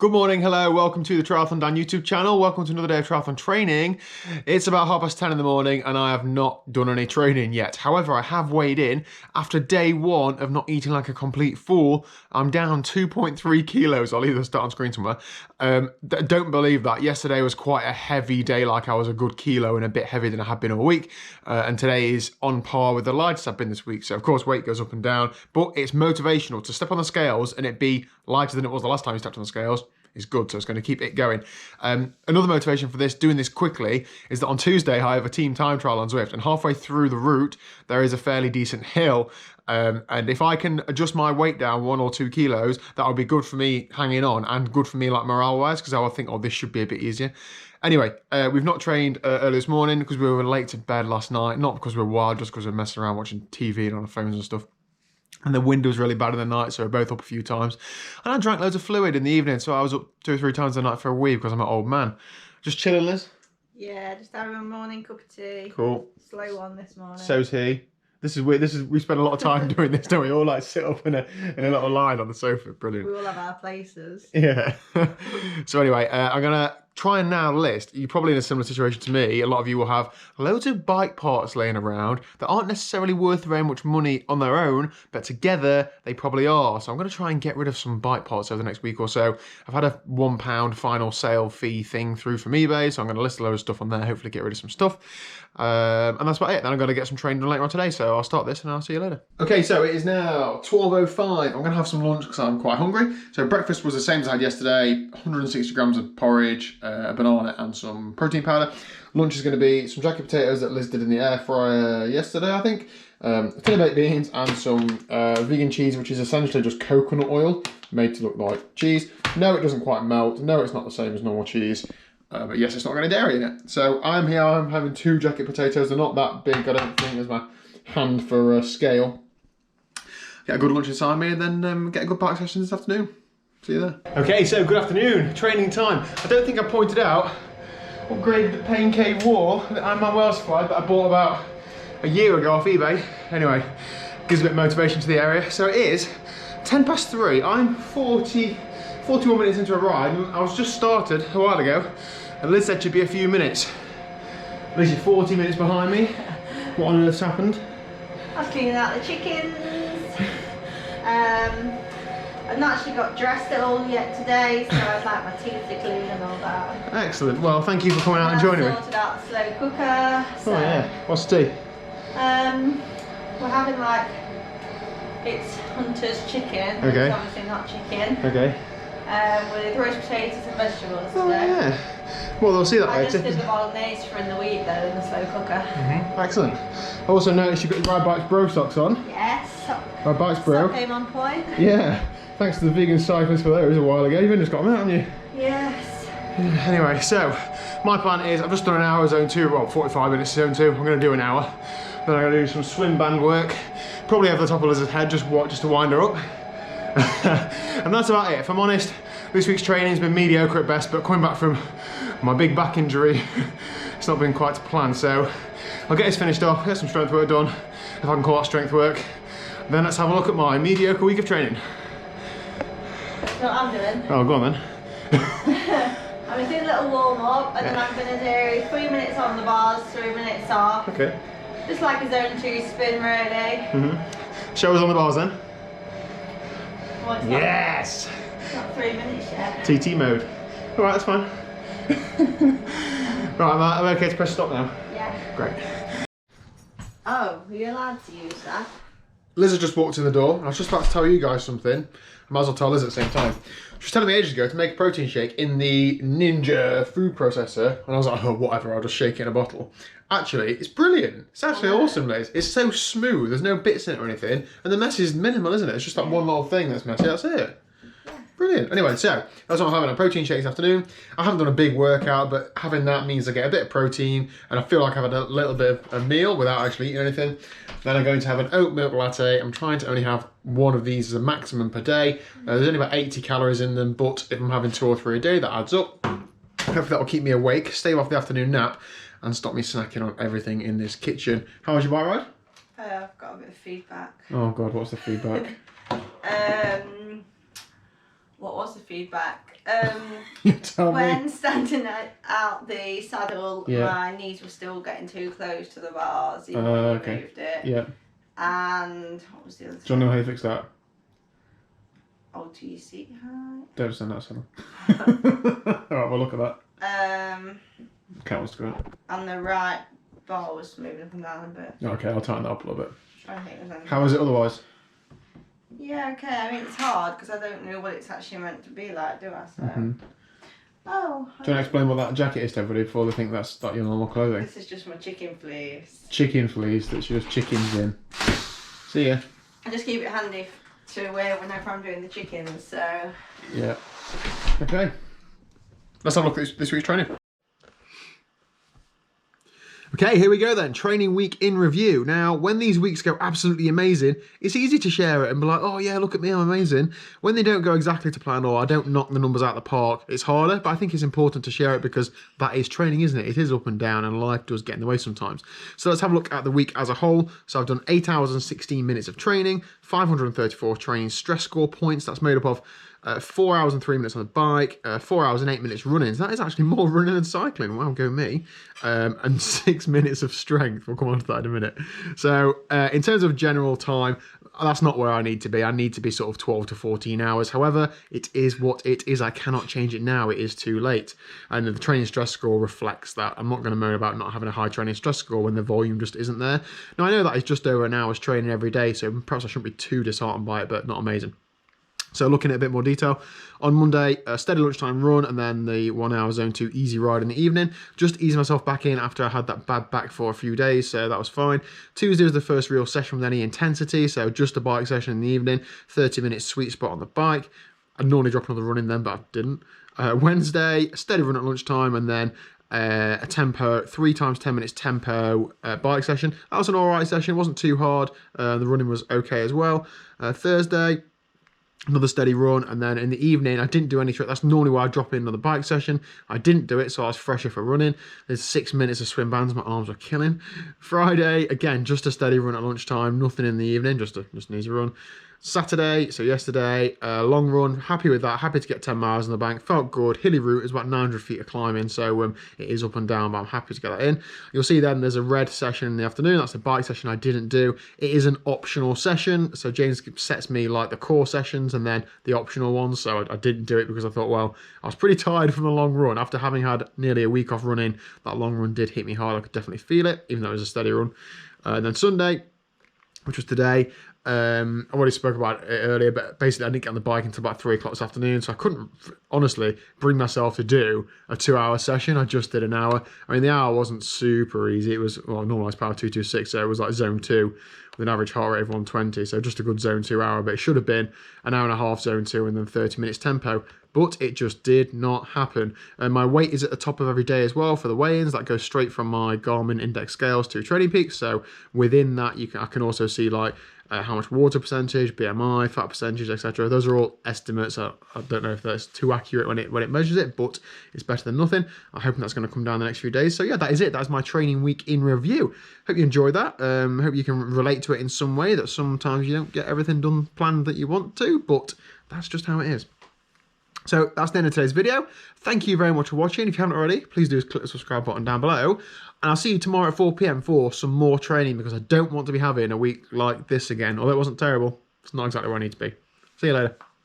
Good morning, hello, welcome to the TriathlonDan YouTube channel. Welcome to another day of triathlon training. It's about 10:30 in the morning and I have not done any training yet. However, I have weighed in. After day one of not eating like a complete fool, I'm down 2.3 kilos. I'll leave the stat on screen somewhere. Don't believe that. Yesterday was quite a heavy day, like I was a good kilo and a bit heavier than I had been all week. And today is on par with the lightest I've been this week. So of course, weight goes up and down, but it's motivational to step on the scales and it be lighter than it was the last time you stepped on the scales. Is good, so it's going to keep it going. Another motivation for this, doing this quickly, is that on Tuesday I have a team time trial on Zwift, and halfway through the route there is a fairly decent hill, and if I can adjust my weight down 1 or 2 kilos, that would be good for me hanging on and good for me like morale wise, because I would think, oh, this should be a bit easier. Anyway, we've not trained early this morning because we were late to bed last night, not because we're wild, just because we're messing around watching TV and on our phones and stuff. And the wind was really bad in the night, so we're both up a few times. And I drank loads of fluid in the evening, so I was up 2 or 3 times a night for a week because I'm an old man. Just chilling, Liz? Yeah, just having a morning cup of tea. Cool. Slow one this morning. So's he. This is weird. We spend a lot of time doing this, don't we? All like sit up in a little line on the sofa. Brilliant. We all have our places. Yeah. So anyway, I'm gonna try and now list. You're probably in a similar situation to me. A lot of you will have loads of bike parts laying around that aren't necessarily worth very much money on their own, but together they probably are. So I'm gonna try and get rid of some bike parts over the next week or so. I've had a £1 final sale fee thing through from eBay, so I'm gonna list a load of stuff on there, hopefully get rid of some stuff. And that's about it. Then I'm gonna get some training done later on today, so I'll start this and I'll see you later. Okay, so it is now 12:05. I'm gonna have some lunch because I'm quite hungry. So breakfast was the same as I had yesterday, 160 grams of porridge, a banana and some protein powder. Lunch is going to be some jacket potatoes that Liz did in the air fryer yesterday, I think. A tin of baked beans and some vegan cheese, which is essentially just coconut oil made to look like cheese. No, it doesn't quite melt. No, it's not the same as normal cheese. But yes, it's not got any dairy in it. So I'm here, I'm having 2 jacket potatoes. They're not that big, I don't think, as my hand for a scale. Get a good lunch inside me and then get a good bike session this afternoon. See you there. Okay, so good afternoon, training time. I don't think I pointed out what grade the Pain Cave wore that I'm my well supplied, that I bought about a year ago off eBay. Anyway, gives a bit of motivation to the area. So it is 3:10. I'm 41 minutes into a ride, and I was just started a while ago, and Liz said she'd be a few minutes. Liz, you're 40 minutes behind me. What on earth's happened? I was cleaning out the chickens. I've not actually got dressed at all yet today, so I'd like my teeth to clean and all that. Excellent. Well, thank you for coming out and joining me. I've sorted out the slow cooker. So, oh yeah. What's the tea? we're having like, it's Hunter's chicken. Okay. It's obviously not chicken. Okay. With roast potatoes and vegetables. Oh today. Yeah. Well, they'll see that I later. just did the bolognese for in the week though in the slow cooker. Excellent. I also noticed you've got your Ride Bikes Bro socks on. Yes. Ride Bikes Bro. Sock came on point. Yeah. Thanks to the vegan cyclist for those a while ago. You've only just got them out, haven't you? Yes. Anyway, so my plan is I've just done an hour zone 2, well 45 minutes zone 2. I'm going to do an hour. Then I'm going to do some swim band work. Probably over the top of Liz's head just to wind her up. And that's about it. If I'm honest, this week's training's been mediocre at best, but coming back from my big back injury, it's not been quite to plan. So I'll get this finished off, get some strength work done, if I can call that strength work. Then let's have a look at my mediocre week of training. You know what I'm doing? Oh, go on then. I'm doing a little warm up and then I'm going to do 3 minutes on the bars, 3 minutes off. Okay. Just like a zone 2 spin really. Show us on the bars then. Well, it's Yes! It's not 3 minutes yet. TT mode. Alright, that's fine. Right, I'm okay to press stop now? Yeah. Great. Oh, are you allowed to use that? Liz has just walked in the door, and I was just about to tell you guys something. I might as well tell Liz at the same time. She was telling me ages ago to make a protein shake in the Ninja food processor, and I was like, oh, whatever, I'll just shake it in a bottle. Actually, it's brilliant. It's actually awesome, Liz. It's so smooth, there's no bits in it or anything, and the mess is minimal, isn't it? It's just like one little thing that's messy, that's it. Brilliant. Anyway, so that's what I'm having, a protein shake this afternoon. I haven't done a big workout, but having that means I get a bit of protein, and I feel like I've had a little bit of a meal without actually eating anything. Then I'm going to have an oat milk latte. I'm trying to only have one of these as a maximum per day. There's only about 80 calories in them, but if I'm having 2 or 3 a day, that adds up. Hopefully that will keep me awake, stave off the afternoon nap, and stop me snacking on everything in this kitchen. How was your bike ride? I've got a bit of feedback. Oh God, what's the feedback? What was the feedback? You tell when me. standing out the saddle, Yeah. my knees were still getting too close to the bars, even when you Okay. moved it. Yeah. And what was the other thing? Do you know how you fix that? Alter your seat height. Don't send that saddle. Alright, we'll look at that. Cat wants to go out. And the right bar was moving up and down a bit. Okay, I'll tighten that up a little bit. Trying to think of anything. How is it otherwise? Yeah, okay. I mean, it's hard because I don't know what it's actually meant to be like, do I? So. Oh. Do you want to explain what that jacket is to everybody before they think that's like your normal clothing? This is just my chicken fleece. Chicken fleece that she just chickens in. See ya. I just keep it handy to wear whenever I'm doing the chickens, so. Yeah. Okay. Let's have a look at this week's training. Okay, here we go then. Training week in review. Now, when these weeks go absolutely amazing, it's easy to share it and be like, oh yeah, look at me, I'm amazing. When they don't go exactly to plan or I don't knock the numbers out of the park, it's harder, but I think it's important to share it because that is training, isn't it? It is up and down and life does get in the way sometimes. So let's have a look at the week as a whole. So I've done 8 hours and 16 minutes of training, 534 training stress score points. That's made up of 4 hours and 3 minutes on the bike, 4 hours and 8 minutes running. So that is actually more running than cycling. Wow, go me. And 6 minutes of strength. We'll come on to that in a minute. So in terms of general time, that's not where I need to be. I need to be sort of 12 to 14 hours. However, it is what it is. I cannot change it now. It is too late. And the training stress score reflects that. I'm not going to moan about not having a high training stress score when the volume just isn't there. Now, I know that is just over an hour's training every day, so perhaps I shouldn't be too disheartened by it, but not amazing. So looking at a bit more detail, on Monday, a steady lunchtime run and then the 1 hour zone 2 easy ride in the evening. Just easing myself back in after I had that bad back for a few days, so that was fine. Tuesday was the first real session with any intensity, so just a bike session in the evening, 30 minutes sweet spot on the bike. I'd normally drop another run in then, but I didn't. Wednesday, a steady run at lunchtime and then a tempo, 3 times 10 minutes tempo bike session. That was an alright session, it wasn't too hard. The running was okay as well. Thursday, another steady run, and then in the evening I didn't do any trick. That's normally why I drop in another bike session. I didn't do it, so I was fresher for running. There's 6 minutes of swim bands, my arms were killing. Friday, again, just a steady run at lunchtime, nothing in the evening, just an easy run. Saturday, so yesterday, long run, happy with that, happy to get 10 miles in the bank, felt good, hilly route, it's about 900 feet of climbing, so it is up and down, but I'm happy to get that in. You'll see then there's a red session in the afternoon, that's the bike session I didn't do. It is an optional session, so James sets me like the core sessions and then the optional ones, so I didn't do it because I thought, well, I was pretty tired from the long run. After having had nearly a week off running, that long run did hit me hard, I could definitely feel it, even though it was a steady run. And then Sunday, which was today, I already spoke about it earlier, but basically I didn't get on the bike until about 3 o'clock this afternoon, so I couldn't honestly bring myself to do a 2-hour session. I just did an hour. I mean, the hour wasn't super easy. It was, well, normalised power 226, so it was like zone 2 with an average heart rate of 120, so just a good zone 2 hour, but it should have been an hour and a half zone 2 and then 30 minutes tempo. But it just did not happen. And my weight is at the top of every day as well for the weigh-ins. That goes straight from my Garmin index scales to Training Peaks. So within that, I can also see like how much water percentage, BMI, fat percentage, etc. Those are all estimates. I don't know if that's too accurate when it measures it, but it's better than nothing. I'm hoping that's going to come down the next few days. So yeah, that is it. That's my training week in review. Hope you enjoyed that. Hope you can relate to it in some way, that sometimes you don't get everything done planned that you want to, but that's just how it is. So that's the end of today's video. Thank you very much for watching. If you haven't already, please do click the subscribe button down below. And I'll see you tomorrow at 4 PM for some more training, because I don't want to be having a week like this again. Although it wasn't terrible, it's not exactly where I need to be. See you later.